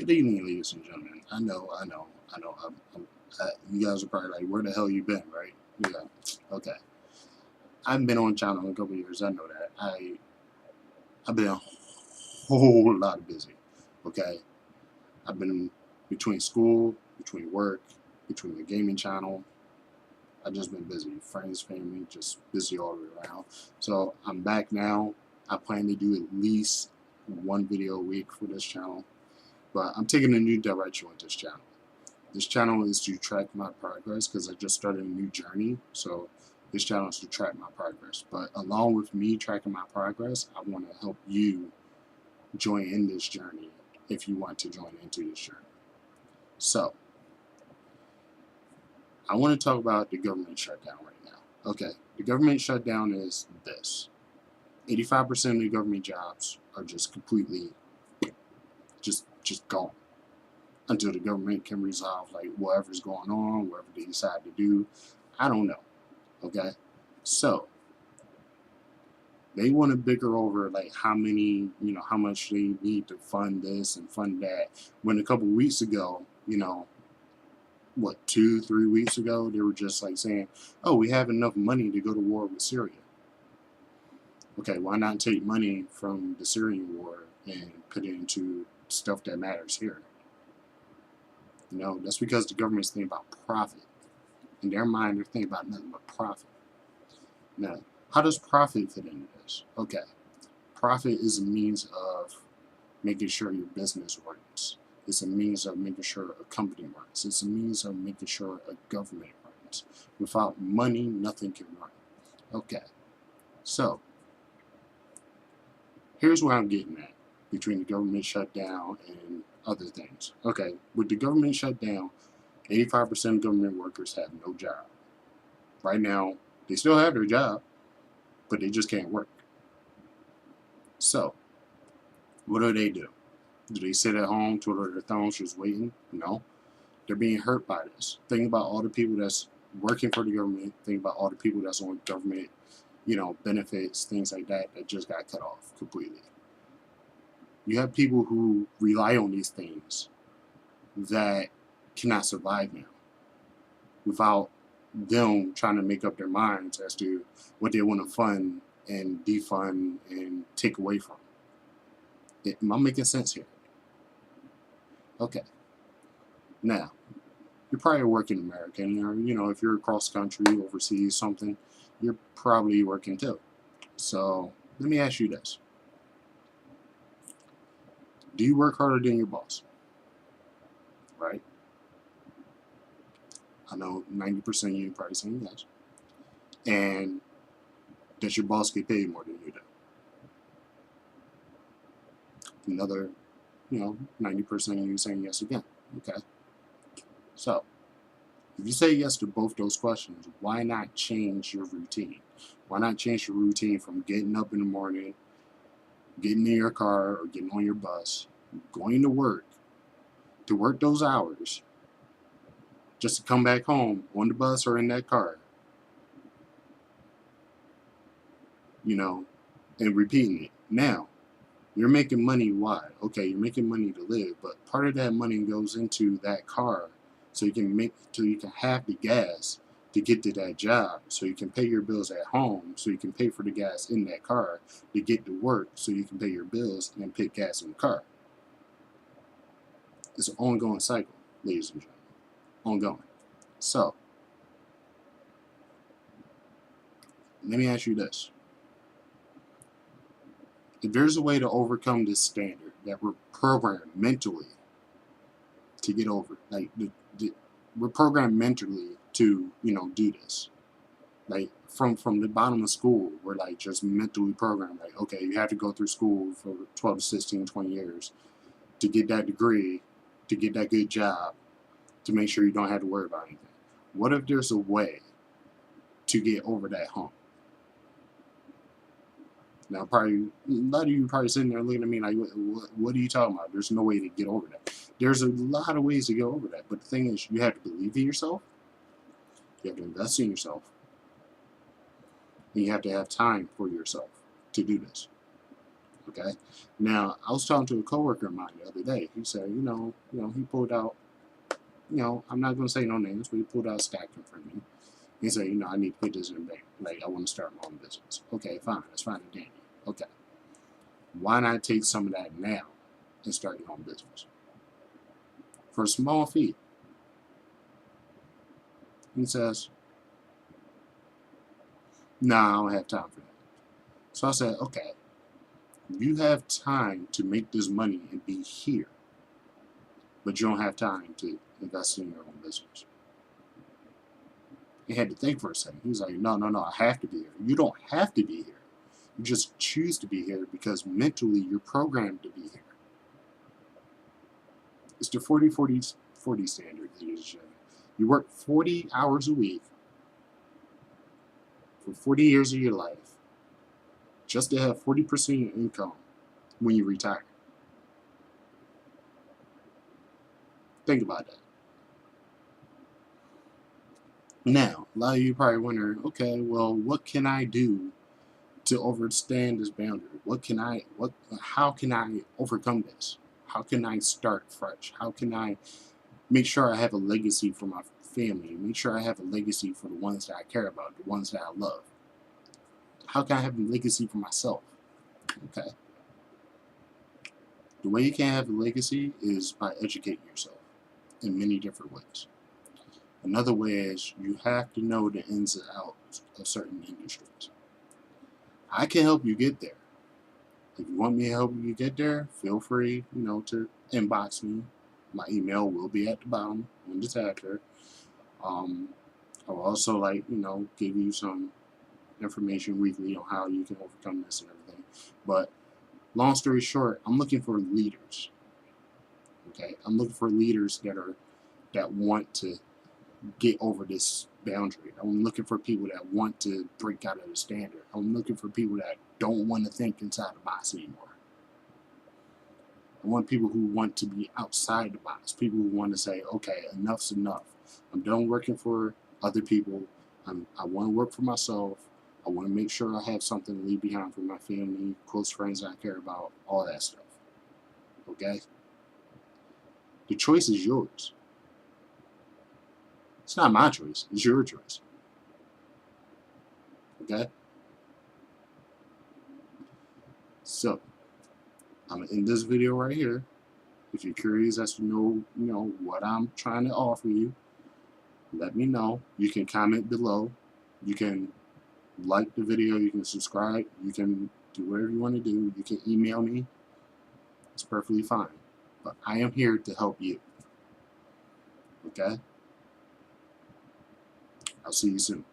Good evening, ladies and gentlemen. I know. You guys are probably like, where the hell you been, right? Yeah. Okay. I've been on channel a couple years. I know that. I've been a whole lot busy. Okay. I've been between school, between work, between the gaming channel. I've just been busy. Friends, family, just busy all the way around. So I'm back now. I plan to do at least one video a week for this channel. But I'm taking a new direction with this channel. This channel is to track my progress because I just started a new journey. So this channel is to track my progress. But along with me tracking my progress, I want to help you join in this journey if you want to join into this journey. So I want to talk about the government shutdown right now. Okay, the government shutdown is this. 85% of the government jobs are just completely just gone until the government can resolve like whatever's going on, whatever they decide to do. I don't know. Okay, so they want to bicker over like how many, how much they need to fund this and fund that. When a couple weeks ago, what, 2-3 weeks ago, they were just like saying, "Oh, we have enough money to go to war with Syria." Okay, why not take money from the Syrian war and put it into stuff that matters here? That's because the government's thinking about profit. In their mind, they're thinking about nothing but profit. Now, how does profit fit into this? Okay, profit is a means of making sure your business runs. It's a means of making sure a company runs. It's a means of making sure a government runs. Without money, nothing can run. Okay, so here's where I'm getting at between the government shutdown and other things. Okay, with the government shutdown, 85% of government workers have no job. Right now, they still have their job, but they just can't work. So, what do? Do they sit at home, twiddle their thumbs, just waiting? No. They're being hurt by this. Think about all the people that's working for the government. Think about all the people that's on government, benefits, things like that just got cut off completely. You have people who rely on these things that cannot survive now without them trying to make up their minds as to what they want to fund and defund and take away from. Am I making sense here? Okay. Now, you're probably a working American, or if you're across country, overseas, something, you're probably working too. So let me ask you this. Do you work harder than your boss? Right? I know 90% of you probably saying yes. And does your boss get paid more than you do? Another, 90% of you saying yes again. Okay. So, if you say yes to both those questions, why not change your routine? Why not change your routine from getting up in the morning, getting in your car or getting on your bus, going to work those hours, just to come back home on the bus or in that car, and repeating it. Now, you're making money. Why? Okay, you're making money to live, but part of that money goes into that car so you can have the gas to get to that job, so you can pay your bills at home, so you can pay for the gas in that car to get to work, so you can pay your bills and put gas in the car. It's an ongoing cycle, ladies and gentlemen. Ongoing. So, let me ask you this. If there's a way to overcome this standard that we're programmed mentally to get over, like we're programmed mentally to, do this. Like from the bottom of school, we're like just mentally programmed. Like, okay, you have to go through school for 12 to 16, 20 years to get that degree, to get that good job, to make sure you don't have to worry about anything. What if there's a way to get over that hump? Now, probably a lot of you probably sitting there looking at me like, what are you talking about? There's no way to get over that. There's a lot of ways to get over that. But the thing is, you have to believe in yourself. You have to invest in yourself. And you have to have time for yourself to do this. Okay. Now, I was talking to a coworker of mine the other day. He said, he pulled out, I'm not going to say no names, but he pulled out a stack in front of me. He said, I need to put this in the bank. Like, I want to start my own business. Okay, fine. That's fine and dandy. Okay. Why not take some of that now and start your own business? For a small fee. He says, no, I don't have time for that. So I said, okay, you have time to make this money and be here, but you don't have time to invest in your own business. He had to think for a second. He was like, no, I have to be here. You don't have to be here. You just choose to be here because mentally you're programmed to be here. It's the 40-40-40 standard. You work 40 hours a week for 40 years of your life just to have 40% of your income when you retire. Think about that. Now, a lot of you probably wonder, okay, well, what can I do to overstand this boundary? How can I overcome this? How can I start fresh? How can I make sure I have a legacy for my family? Make sure I have a legacy for the ones that I care about, the ones that I love. How can I have a legacy for myself? Okay. The way you can have a legacy is by educating yourself in many different ways. Another way is you have to know the ins and outs of certain industries. I can help you get there. If you want me to help you get there, feel free, to inbox me. My email will be at the bottom on the tab there. I'll also give you some information weekly on how you can overcome this and everything. But long story short, I'm looking for leaders. Okay, I'm looking for leaders that want to get over this boundary. I'm looking for people that want to break out of the standard. I'm looking for people that don't want to think inside the box anymore. I want people who want to be outside the box. People who want to say, okay, enough's enough. I'm done working for other people. I want to work for myself. I want to make sure I have something to leave behind for my family, close friends I care about, all that stuff. Okay? The choice is yours. It's not my choice. It's your choice. Okay? So, I'm going to end this video right here. If you're curious as to know, what I'm trying to offer you, let me know. You can comment below. You can like the video. You can subscribe. You can do whatever you want to do. You can email me. It's perfectly fine. But I am here to help you. Okay? I'll see you soon.